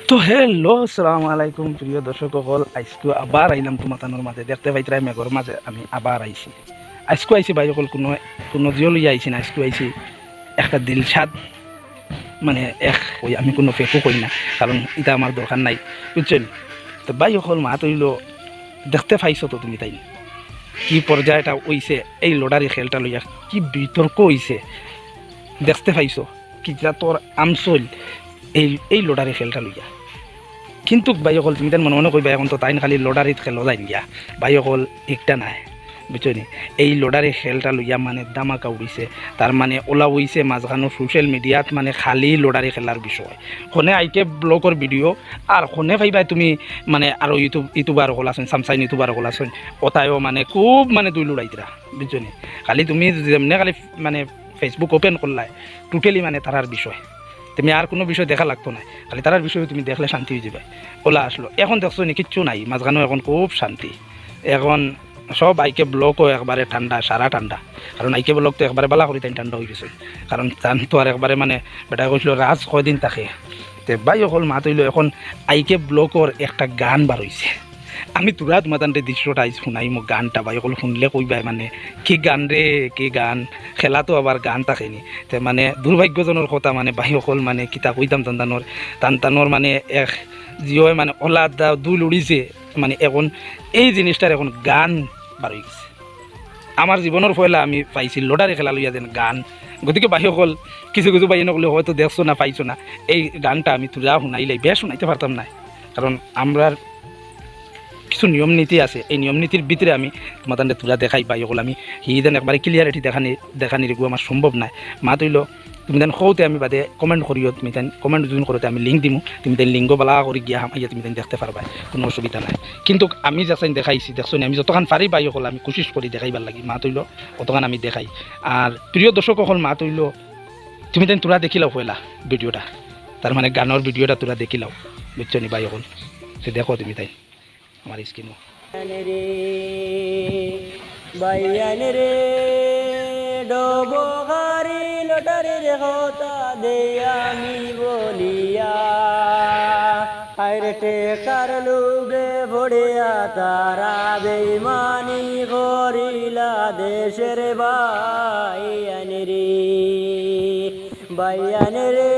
তো হ্যালো আসসালামু আলাইকুম প্রিয় দর্শক সকল আজকে আবার আইলাম তোমাতানোর মাঝে দেখতে পাইতরাই মেঘর মাঝে আমি আবার আইছি আজকে আইছি ভাই সকল কোনো কোনো জিও লইয়া আইছি না আজকে আইছি একটা দিলশাদ মানে এক ওই আমি কোনো ফেকও করি না কারণ এটা আমার দরকার নাই বুঝছেন। তো ভাই সকল মা তৈল দেখতে পাইছো তো তুমি তাই কি পর্যায়টা হইছে এই লড়ারি খেলটা লইয়া কি বিতর্ক হইছে দেখতে পাইছো কি তোর আমসল এই লড়ারি খেলটা লইয়া। কিন্তু বাইকল তুমি তার মনে মনে করবা এখন তো তাই খালি লড়ারিত খেলো যাই গিয়া বাইকল একটা নাই বুঝছো নি এই লড়ারি খেলটা লইয়া মানে দামাকা উড়িছে তার মানে ওলা হইছে মাঝখানো সোশ্যাল মিডিয়াত মানে খালি লড়ারি খেলার বিষয় কোনে আইকে ব্লগর ভিডিও আর কোনে ভাইবাই তুমি মানে আরো ইউটিউবার হল আছেন সামসাইন ইউটিউবার হল আছেন ওটাইও মানে খুব মানে দুই লড়াইতরা বুঝছো নি খালি তুমি যেমনি খালি মানে ফেসবুক ওপেন করলাই টোটালি মানে তারার বিষয় তুমি আর কোনো বিষয় দেখা লাগতো না খালি তারার বিষয়ে তুমি দেখলে শান্তি হয়ে যাবে ওলা আসলো এখন দেখছো নি কিচ্ছু নাই মাঝখানেও এখন খুব শান্তি এখন সব আইকে ব্লকও একবারে ঠান্ডা সারা ঠান্ডা কারণ আইকে ব্লক তো একবারে বালা করি তাই ঠান্ডা হয়ে গেছে কারণ টান তো আর একবারে মানে বেটা কৈছিল রাজ কয়দিন থাকে তে বাই অকল মা তৈল এখন আইকে ব্লকর একটা গান বার হয়েছে আমি তোরা তোমার তান্তে দৃশ্যটা আইস শুনাই মোক গানটা বাই অকল শুনলে কইবাই মানে কি গান রে কি গান খেলা তো আবার গান থাকেনি তে মানে দুর্ভাগ্যজনের কথা মানে বাই অকল মানে কিতা কইতাম টানটানোর মানে এক জিও মানে ওলা দা দুল উড়িছে মানে এখন এই জিনিসটার এখন গান বার হয়ে গেছে আমার জীবনের পয়লা আমি পাইছি লড়ারি খেলা লইয়া যেন গান গতিকে বাহি অকল কিছু কিছু বাই নকলে হয়তো দেখছো না পাইছো না এই গানটা আমি তোরা শুনাইলাই বেশ শুনাইতে পারতাম না কারণ আমরা কিছু নিয়ম নীতি আছে এই নিয়ম নীতির ভিতরে আমি তোমাদের তোরা দেখাই পাই ওগুলো আমি যেন একবারে ক্লিয়ারিটি দেখানি রেখো আমার সম্ভব নাই মা তৈল তুমি তেন সৌতে আমি বাদে কমেন্ট করিও তুমি তেন কমেন্ট যোন কৰোঁতে আমি লিঙ্ক দিমো তুমি তেন লিঙ্ক বালা কৰি গিয়া ইয়া তুমি তেন দেখতে পারবা কোনো অসুবিধা নাই কিন্তু আমি যাচাই দেখাইছি দেখছো আমি যতক্ষণ পারি পাই অকল আমি কোশিশ করি দেখাইবার লাগি মা তৈল অতক্ষণ আমি দেখাই আর প্রিয় দর্শক অকল মা তৈল তুমি তেন তোরা দেখিলাও পয়লা ভিডিওটা তার মানে গানের ভিডিওটা তোরা দেখিলাও বুঝছো নি বাই অকল সে দেখো তুমি তাই আমার স্কিনও বাইয়ান রে ডোবগারি লটারি রে হতা দে আমি বলিয়া আইরে কার লুবে ভড়িয়া তারা বেইমানি করিলা দেশের বাইয়ান রে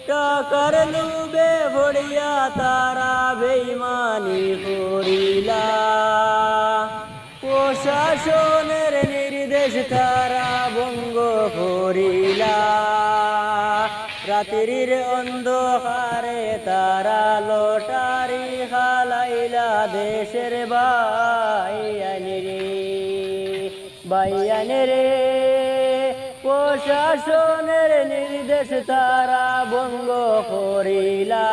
টাকার লুবে ভড়িয়া তারা বেইমানি করিলা প্রশাসনের নির্দেশ তারা ভঙ্গ করিলা রাত্রির অন্ধকারে তারা লটারি খালাইলা দেশের বাইয়ান রে প্রশাসনের নির্দেশ তারা ভঙ্গ করিলা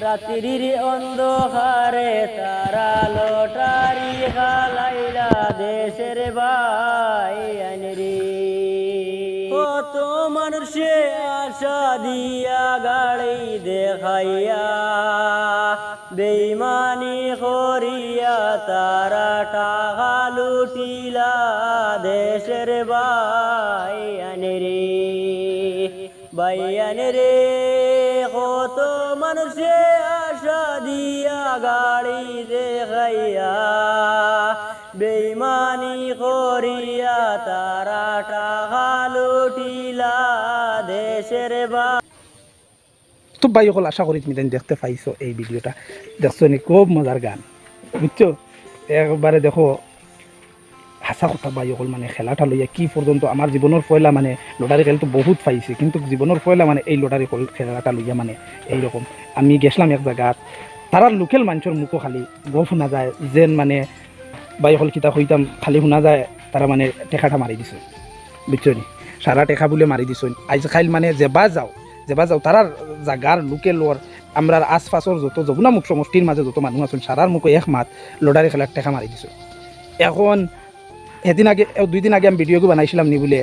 রাত্রির অন্ধকারে তারা লটারি খালাইলা দেশের বাইয়ান রে কত মানুষে আশা দিয়া গাড়ি দেখাইয়া বেইমানি করিয়া তারা টাকা লুটিলা দেশের বাইয়ান রে কত মানুষে আশা দিয়া গাড়ি দেখাইয়া বেইমানি করিয়া তারা টাকা লুটিলা দেশের তো ভাই সকল আশা করি তুমি দেখতে পাইছো এই ভিডিওটা দেখছো নি খুব মজার গান বুঝছো একবারে দেখো হাসা কথা ভাই সকল মানে খেলাটা লইয়া কি পর্যন্ত আমার জীবনের পয়লা মানে লটারি খেল তো বহুত পাইছি কিন্তু জীবনের পয়লা মানে এই লটারি খেলাটা লইয়া মানে এইরকম আমি গেছিলাম এক জায়গাত তারা লোকেল মানুষের মুখও খালি গো শোনা যায় যেন মানে ভাই সকল কিতাব হইতাম খালি শোনা যায় তারা মানে টেকাটা মারি দিছে বুঝছো নি সারা টেকা বলে মারি দিছ আজ খাইল মানে যেবা যাও তারার জাগার লোকেলর আমরা আশপাশর যত যমুনা মুখ সমষ্টির মাঝে যত মানুষ আছেন সারার মুখে এক মাত লটারি খেলার টেকা মারি দিছ এখন এদিন আগে 2 দিন আগে আমি ভিডিও বানাইছিলাম নি বলে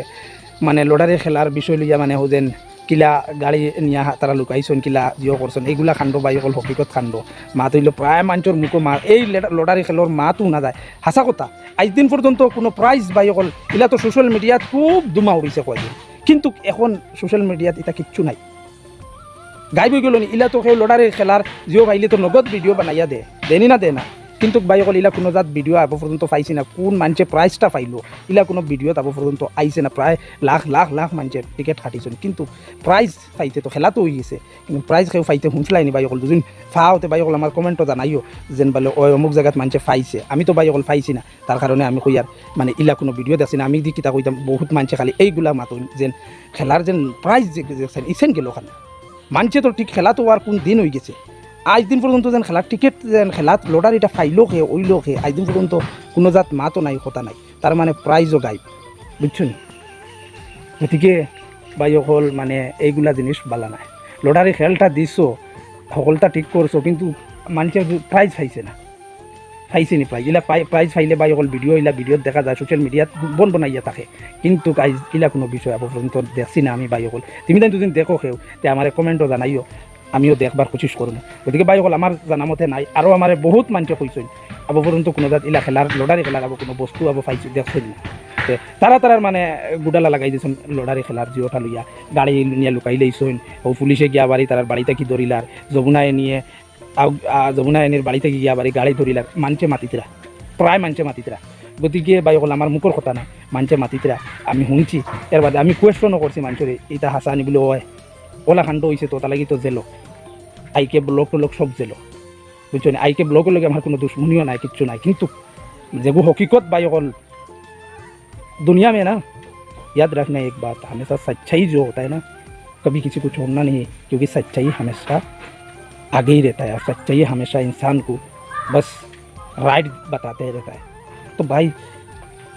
মানে লটারি খেলার বিষয় লইয়া মানে হোজেন কিলা গাড়ি নিয়া তারা লুকাইছেন কিলা জিও করছেন এইগুলা খান্ড বাই অকল হকিকত খান্ড মা তৈল প্রায় মানুষের মুখো মা এই লটারি খেলার মাতো না যায় হাসা কথা আজ দিন পর্যন্ত কোনো প্রাইজ বাই অকল এগুলা তো সোশ্যাল মিডিয়াত খুব দুমা উড়িছে কয়দিন কিন্তু এখন সোশ্যাল মিডিয়াত এটা কিচ্ছু নাই গাইব হয়ে গেল ইলা তো সেই লড়ারে খেলার জিও ভাইলে তো নগদ ভিডিও বানাইয়া দেনি না দে না কিন্তু ভাই অকল ইলা কোনো জাত ভিডিও আব পর্যন্ত পাইছি না কোন মানুষে প্রাইজটা পাইলো ইলা কোনো ভিডিও আব পর্যন্ত আইছে না প্রায় লাখ লাখ লাখ মানুষের টিকেট কাটিছেন কিন্তু প্রাইজ পাইতে তো খেলা তো হয়ে গেছে কিন্তু প্রাইজ কেউ পাইতে শুনছিলাইনি ভাই অকল দুদিন ফাওতে ভাই অকল আমার কমেন্টও জানাইও যেন বলে ওই অমুক জায়গাত মানুষে পাইছে আমি তো ভাই অকল পাইছি না তার কারণে আমি কই আর মানে ইলা কোনো ভিডিও দেখছি না আমি দি কিতা কইতাম বহুত মানুষে খালি এইগুলা মাতুন যেন খেলার যেন প্রাইজ যে ইসেন গেল ওখানে মানুষে তো ঠিক খেলা তো আর কোন দিন হয়ে গেছে আজ দিন পর্যন্ত যেন খেলার টিকিট যেন খেলাত লটারিটা ফাইলো খে ওইলো খে আজ দিন পর্যন্ত কোনো জাত মাতো নাই কথা নাই তার মানে প্রাইজও গাইব বুঝছেন গতিকে বাই অকল মানে এইগুলা জিনিস বালা নাই লটারি খেলটা দিছো সকলটা ঠিক করছো কিন্তু মানুষের প্রাইজ পাইছে না পাইছে নি প্রাইজ ইলা প্রাইজ পাইলে বাই অকল ভিডিও ইলা ভিডিওত দেখা যায় সোশ্যাল মিডিয়াত বনাইয়া থাকে কিন্তু আজ ইলা কোনো বিষয় আব পর্যন্ত দেখছি না আমি বাই অকল তুমি তাই দুদিন দেখো খেও তে আমার কমেন্টও জানাইও আমিও দেখবার কোশিশ করবো গতিকে বাই অকল আমার জানা মতে নাই আরও আমার বহুত মানুষে কইছেন আব পর্যন্ত কোনো জাত ইলা খেলার লটারি খেলার আব কোনো বস্তু আব পাইছি দেখছেন না তারার মানে গুডালা লাগাই দিয়েছেন লটারি খেলার জিওটা লইয়া গাড়ি নিয়ে লুকাই লইছেন ও পুলিশে গিয়া বাড়ি তার বাড়িতে কি ধরিলার যমুনায় নিয়ে যমুনা এনের বাড়িতে গিয়া বাড়ি গাড়ি ধরিলার মানুষে মাতিতরা প্রায় মানুষে মাতিতরা গতিকে বাই অকল আমার মুখর কথা না মানুষে মাতিতরা আমি শুনছি এর বাদে আমি কোয়েশনও করছি মানুষের এটা হাসা আনি বলে ওয় ওলা কাণ্ড হয়েছে তো তালাগি তো জেলো আইকে ব্লক টলক সব জেলো বুঝছো না আইকে ব্লকের লগে আমার কোনো দুশ্মনীও নাই কিচ্ছু নাই কিন্তু যেগু হकीकत बाई অকল दुनिया में ना याद रखना एक बात हमेशा सच्चाई जो होता है ना कभी किसी को छोड़ना नहीं है क्योंकि सच्चाई हमेशा आगे ही रहता है और सच्चाई हमेशा इंसान को बस राइट बताते रहता है तो भाई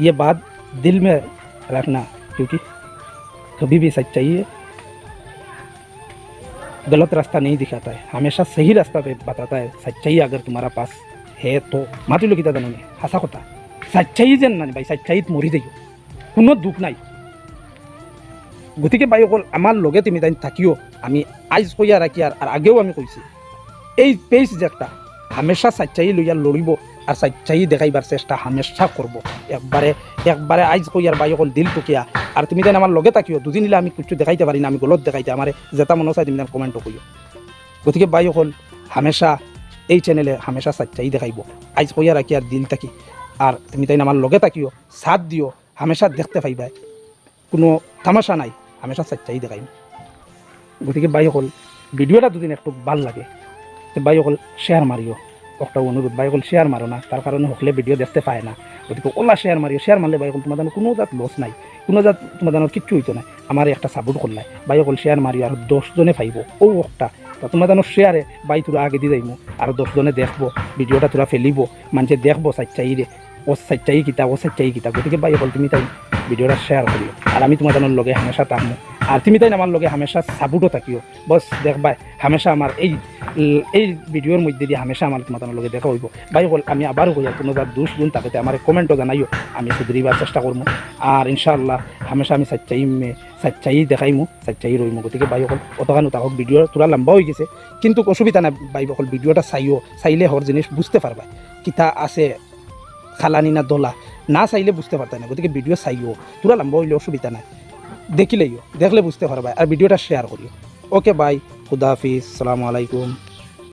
ये बात दिल में रखना क्योंकि कभी भी सच्चाई गलत रास्ता नहीं दिखाता है हमेशा सही रास्ता पे बताता है सच्चाई अगर तुम्हारा पास है तो माती लोग किता জানো হাসা কথা सच्चाई যেন না ভাই सच्चाईत মরি যাইও কোনো দুঃখ নাই গতিকে ভাই অকল আমার লগে তুমি তাই থাকিও আমি আজ কইয়া রাখি আর আগেও আমি কইছি এই পেজ যে একটা হামেশা सच्चाई লইয়া লড়িব আর सच्चाई দেখাইবার চেষ্টা হামেশা করব একবারে আজ কইয়ার ভাই অকল দিল টুকিয়া আর তুমি তাই আমার লগে থাকিও দুদিন নিলে আমি কিছু দেখাইতে পারি না আমি গলত দেখাইতে আমার যেটা মনে চাই তুমি তাই কমেন্টও কইও গতিকে ভাই অকল হামেশা এই চ্যানেলে হামেশা सच्चाई দেখাইব আজ কইয়া রাখি আর দিল থাকি আর তুমি তাই আমার লগে থাকিও সাথ দিও হামেশা দেখতে পাইবা কোনো তামাশা নাই হামেশা सच्चाई দেখাইব গতিকে ভাই অকল ভিডিওটা দুদিন একটু ভাল লাগে তো ভাই অকল শেয়ার মারিও একটা অনুরোধ ভাই অকল শেয়ার মারো না তার কারণে হকলে ভিডিও দেখতে পায় না গতিকে ওলা শেয়ার মারিও শেয়ার মারলে ভাই অকল তোমার কোনো জাত লস নাই কোনো জাত তোমার কিচ্ছু হইতো না আমার একটা সাপোর্ট করলাই ভাই অকল শেয়ার মারিও আর 10 জনে পাইব ও একটা তোমার শেয়ারে ভাই তোরা আগে দিয়ে যাইব আর 10 জনে দেখবো ভিডিওটা তোরা ফেলিব মানুষে দেখবো सच्चाई রে ও सच्चाई কিতা গতিকে ভাই অকল তুমি তাই ভিডিওটা শেয়ার করিও আর আমি তোমার লগে হামেশা থাকবো আর তুমি তাই আমার লগে হামেশা সাপোর্টও থাকিও বস দেখবা হামেশা আমার এই ভিডিওর মধ্যে দিয়ে হামেশা আমার তোমার লগে দেখা হইব ভাই বল আমি আবারও কই কোনো যার দুষ গুণ তাকে আমার কমেন্টও জানাইও আমি সুধরিবার চেষ্টা করবো আর ইনশাআল্লাহ হামেশা আমি सच्चाई দেখাইমু सच्चाई রইমু গতিকে ভাই বল অতখানো তাহক ভিডিও তোরা লম্বা হয়ে গেছে কিন্তু অসুবিধা নাই ভাই বল ভিডিওটা চাইলে হর জিনিস বুঝতে পারবা কিতা আছে খালানি না দোলা না চাইলে বুঝতে পারতা না গতিকে ভিডিও চাইও তোরা লম্বা হইলে অসুবিধা নাই দেখিলেইও দেখলে বুঝতে পারবা আর ভিডিওটা শেয়ার করিও ওকে বাই খুদা হাফিজ আসসালামু আলাইকুম